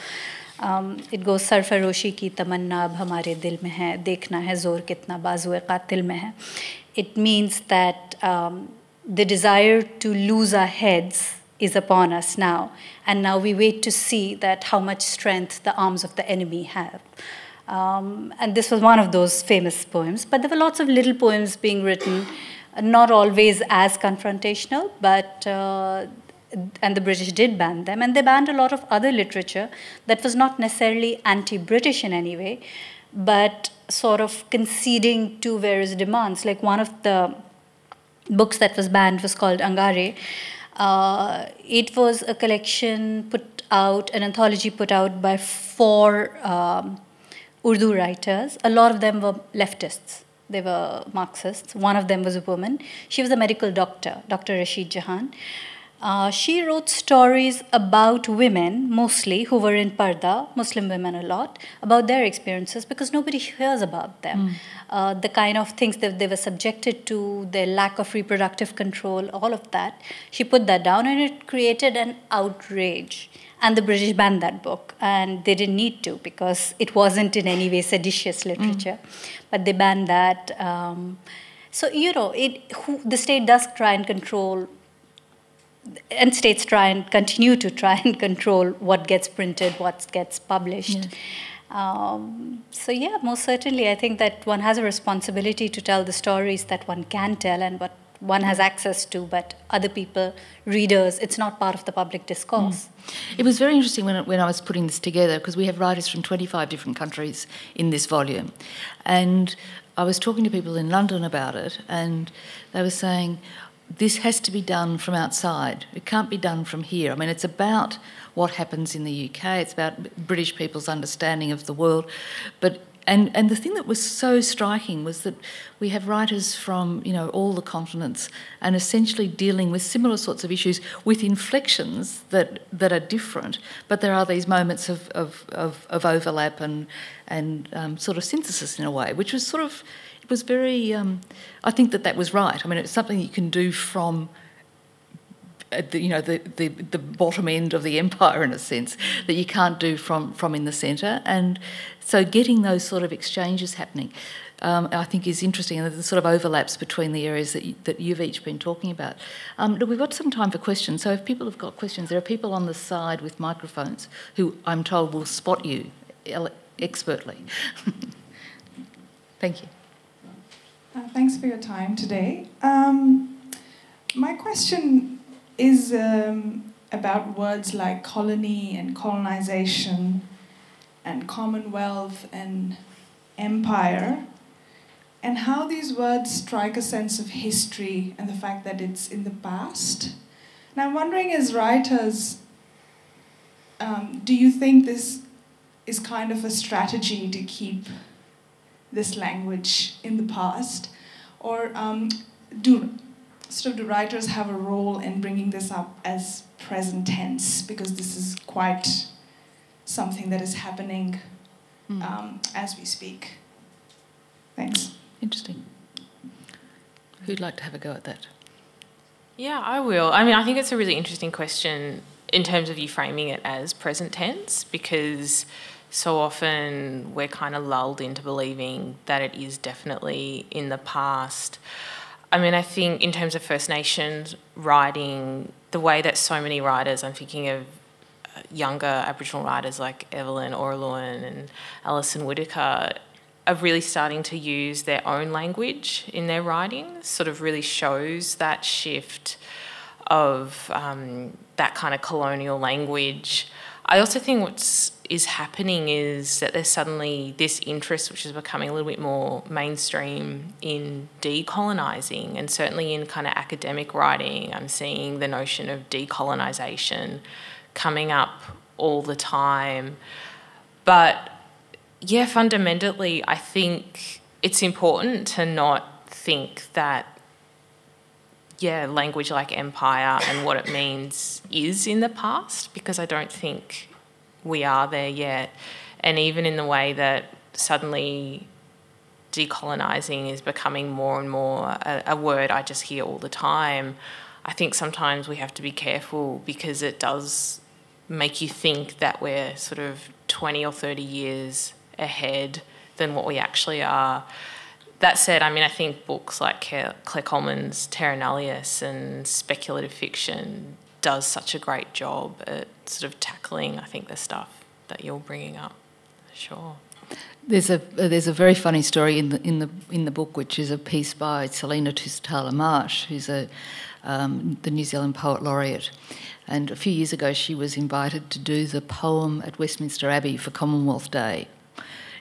It goes, Sarfaroshi ki tamanna ab hamare dil mein hai, dekhna hai zor kitna bazuye qatil mein hai. It means that the desire to lose our heads is upon us now, and now we wait to see that how much strength the arms of the enemy have. And this was one of those famous poems, but there were lots of little poems being written, not always as confrontational, but and the British did ban them, and they banned a lot of other literature that was not necessarily anti-British in any way, but sort of conceding to various demands. Like one of the books that was banned was called Angare. It was a collection put out, an anthology put out by 4 Urdu writers. A lot of them were leftists. They were Marxists. One of them was a woman. She was a medical doctor, Dr. Rashid Jahan. She wrote stories about women, mostly, who were in Parda, Muslim women a lot, about their experiences, because nobody hears about them. The kind of things that they were subjected to, their lack of reproductive control, all of that. She put that down, and it created an outrage. And the British banned that book, and they didn't need to, because it wasn't in any way seditious literature. But they banned that. So, you know, the state does try and control, and states try and continue to try and control what gets printed, what gets published. Yes. So yeah, most certainly, I think that one has a responsibility to tell the stories that one can tell and what one has access to, but other people, readers, it's not part of the public discourse. It was very interesting when I was putting this together, because we have writers from 25 different countries in this volume. And I was talking to people in London about it, and they were saying, this has to be done from outside. It can't be done from here. I mean, it's about what happens in the UK. It's about British people's understanding of the world. And the thing that was so striking was that we have writers from, you know, all the continents, and essentially dealing with similar sorts of issues with inflections that are different. But there are these moments of overlap and sort of synthesis in a way, which was sort of, it was very, I think that was right. I mean, it's something you can do from the bottom end of the empire, in a sense, that you can't do from in the centre. And so getting those sort of exchanges happening, I think, is interesting, and the sort of overlaps between the areas that you've each been talking about. Look, we've got some time for questions, so if people have got questions, there are people on the side with microphones who, I'm told, will spot you expertly. Thank you. Thanks for your time today. My question is about words like colony and colonization and commonwealth and empire, and how these words strike a sense of history and the fact that it's in the past. And I'm wondering, as writers, do you think this is kind of a strategy to keep this language in the past, or do writers have a role in bringing this up as present tense, because this is quite something that is happening as we speak? Thanks. Interesting. Who'd like to have a go at that? Yeah, I will. I mean, I think it's a really interesting question in terms of you framing it as present tense, because so often we're kind of lulled into believing that it is definitely in the past. I mean, I think in terms of First Nations writing, the way that so many writers, I'm thinking of younger Aboriginal writers like Evelyn Orluan and Alison Whittaker, are really starting to use their own language in their writings, sort of really shows that shift of that kind of colonial language. I also think what is happening is that there's suddenly this interest which is becoming a little bit more mainstream in decolonising, and certainly in kind of academic writing I'm seeing the notion of decolonisation coming up all the time. But yeah, fundamentally I think it's important to not think that language like empire and what it means is in the past, because I don't think we are there yet. And even in the way that suddenly decolonising is becoming more and more a word I just hear all the time, I think sometimes we have to be careful, because it does make you think that we're sort of 20 or 30 years ahead than what we actually are. That said, I mean, I think books like Claire Coleman's Terra Nullius and speculative fiction does such a great job at sort of tackling, I think, the stuff that you're bringing up. Sure. There's a very funny story in the book, which is a piece by Selina Tusitala Marsh, who's the New Zealand Poet Laureate. And a few years ago, she was invited to do the poem at Westminster Abbey for Commonwealth Day.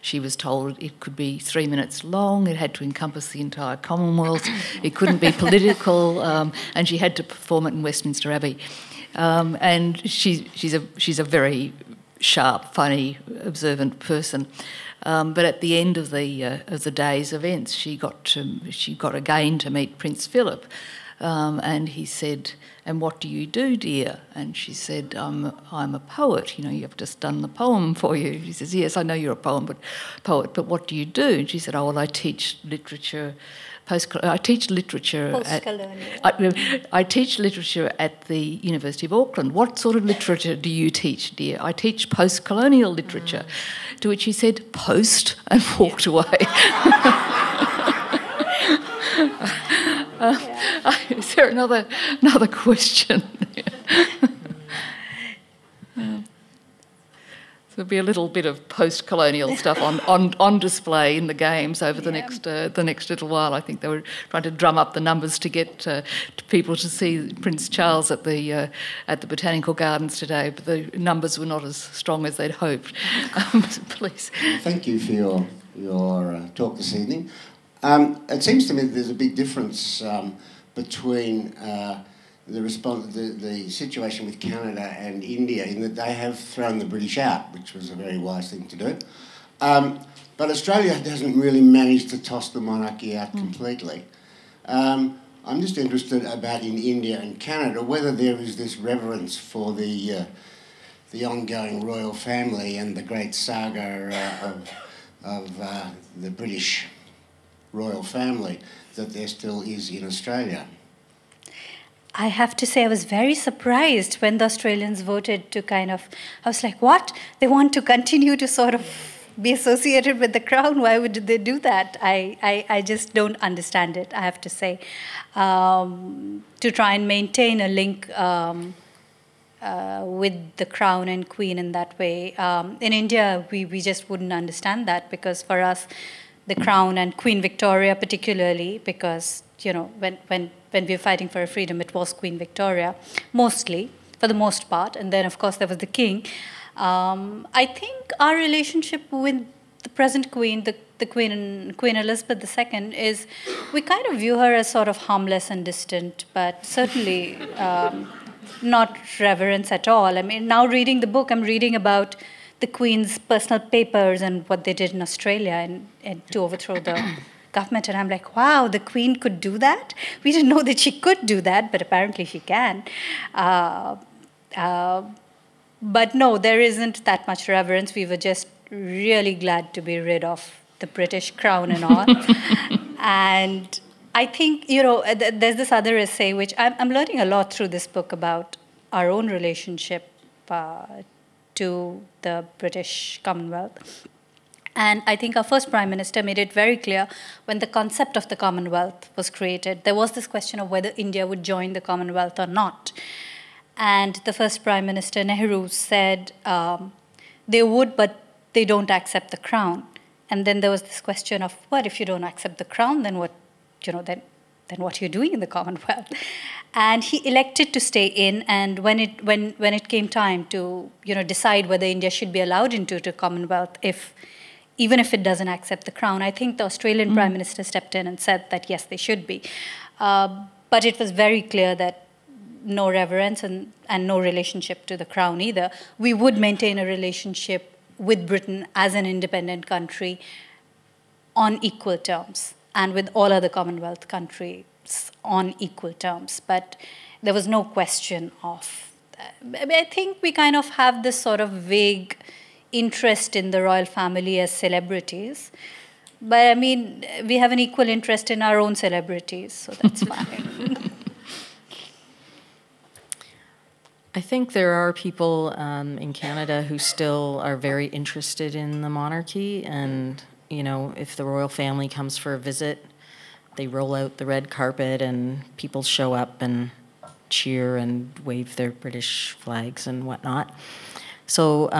She was told it could be 3 minutes long, it had to encompass the entire Commonwealth, it couldn't be political, and she had to perform it in Westminster Abbey. And she's a very sharp, funny, observant person. But at the end of the day's events, she got again to meet Prince Philip. And he said, "And what do you do, dear?" And she said, I'm a poet. You know, you've just done the poem for you. He says, "Yes, I know you're a poet, but what do you do?" And she said, "Oh, well, I teach literature. I teach literature I teach literature at the University of Auckland." "What sort of literature do you teach, dear?" "I teach post-colonial literature." To which he said, "Post," and walked away. Is there another question? There'll be a little bit of post-colonial stuff on display in the games over the next little while. I think they were trying to drum up the numbers to get people to see Prince Charles at the Botanical Gardens today, but the numbers were not as strong as they'd hoped. Please. Thank you for your talk this evening. It seems to me that there's a big difference between the situation with Canada and India, in that they have thrown the British out, which was a very wise thing to do. But Australia hasn't really managed to toss the monarchy out completely. I'm just interested about in India and Canada whether there is this reverence for the ongoing royal family and the great saga of the British royal family that there still is in Australia. I have to say I was very surprised when the Australians voted to I was like, what? They want to continue to sort of be associated with the crown? Why would they do that? I just don't understand it, I have to say. To try and maintain a link with the crown and queen in that way. In India, we just wouldn't understand that, because for us, the crown and Queen Victoria particularly, because, you know, when we were fighting for our freedom, it was Queen Victoria, mostly, for the most part. And then, of course, there was the king. I think our relationship with the present queen, the Queen Elizabeth II, is we kind of view her as sort of harmless and distant, but certainly not reverence at all. I mean, now reading the book, I'm reading about the Queen's personal papers and what they did in Australia and to overthrow the government. And I'm like, wow, the Queen could do that? We didn't know that she could do that, but apparently she can. But no, there isn't that much reverence. We were just really glad to be rid of the British crown and all. And I think, you know, there's this other essay, which I'm learning a lot through this book about our own relationship to the British Commonwealth. And I think our first Prime Minister made it very clear when the concept of the Commonwealth was created, there was this question of whether India would join the Commonwealth or not. And the first Prime Minister, Nehru, said they would, but they don't accept the crown. And then there was this question of, what if you don't accept the crown, then what, you know, then then what you're doing in the Commonwealth. And he elected to stay in, and when it came time to decide whether India should be allowed into the Commonwealth, even if it doesn't accept the crown, I think the Australian Prime Minister stepped in and said that yes, they should be. But it was very clear that no reverence and no relationship to the crown either. We would maintain a relationship with Britain as an independent country on equal terms, and with all other Commonwealth countries on equal terms. But there was no question of I think we kind of have this sort of vague interest in the royal family as celebrities. But I mean, we have an equal interest in our own celebrities, so that's fine. I think there are people in Canada who still are very interested in the monarchy, and if the royal family comes for a visit, they roll out the red carpet and people show up and cheer and wave their British flags and whatnot. So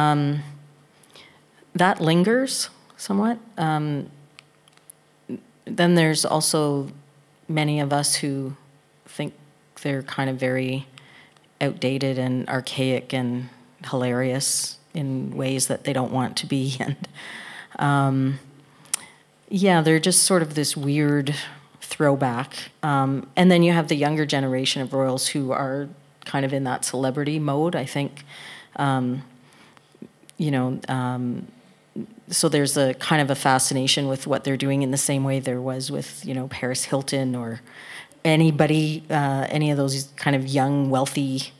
that lingers somewhat. Then there's also many of us who think they're kind of very outdated and archaic and hilarious in ways that they don't want to be. And they're just sort of this weird throwback. And then you have the younger generation of royals who are kind of in that celebrity mode, I think. So there's a kind of a fascination with what they're doing in the same way there was with, Paris Hilton or anybody, any of those kind of young, wealthy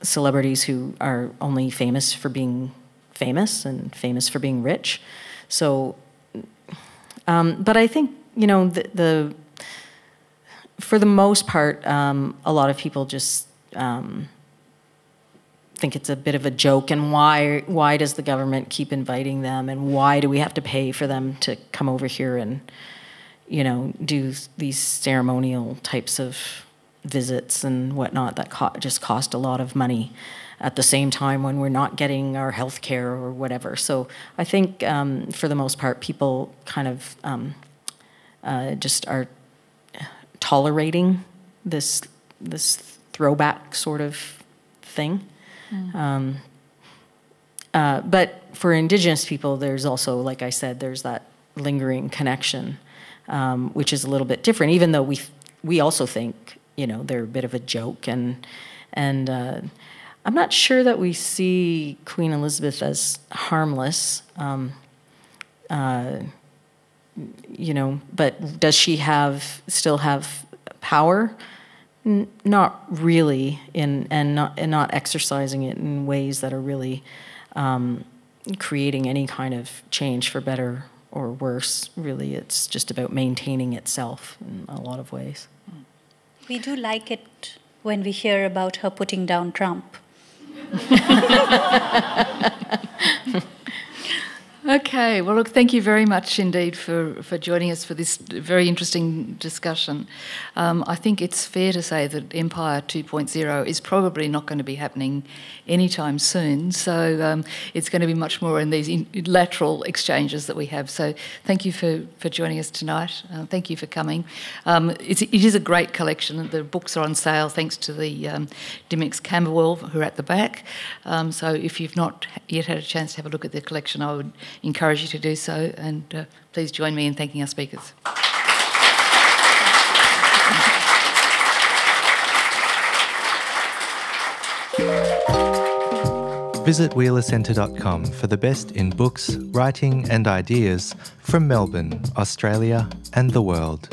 celebrities who are only famous for being famous and famous for being rich. So, but I think, for the most part, a lot of people just think it's a bit of a joke, and why does the government keep inviting them, and why do we have to pay for them to come over here and do these ceremonial types of visits and whatnot that just cost a lot of money at the same time when we're not getting our health care or whatever. So I think for the most part people kind of just are tolerating this throwback sort of thing. But for Indigenous people, there's also, like I said, there's that lingering connection, which is a little bit different, even though we also think, they're a bit of a joke. And I'm not sure that we see Queen Elizabeth as harmless, but does she still have power? Not really, and not exercising it in ways that are really creating any kind of change for better or worse. Really, it's just about maintaining itself in a lot of ways. We do like it when we hear about her putting down Trump. Okay, well, look, thank you very much indeed for joining us for this very interesting discussion. I think it's fair to say that Empire 2.0 is probably not going to be happening anytime soon, so it's going to be much more in these lateral exchanges that we have. So thank you for joining us tonight. Thank you for coming. It is a great collection. The books are on sale thanks to the Dymocks Camberwell who are at the back. So if you've not yet had a chance to have a look at the collection, I would encourage you to do so, and please join me in thanking our speakers. Visit wheelercentre.com for the best in books, writing and ideas from Melbourne, Australia and the world.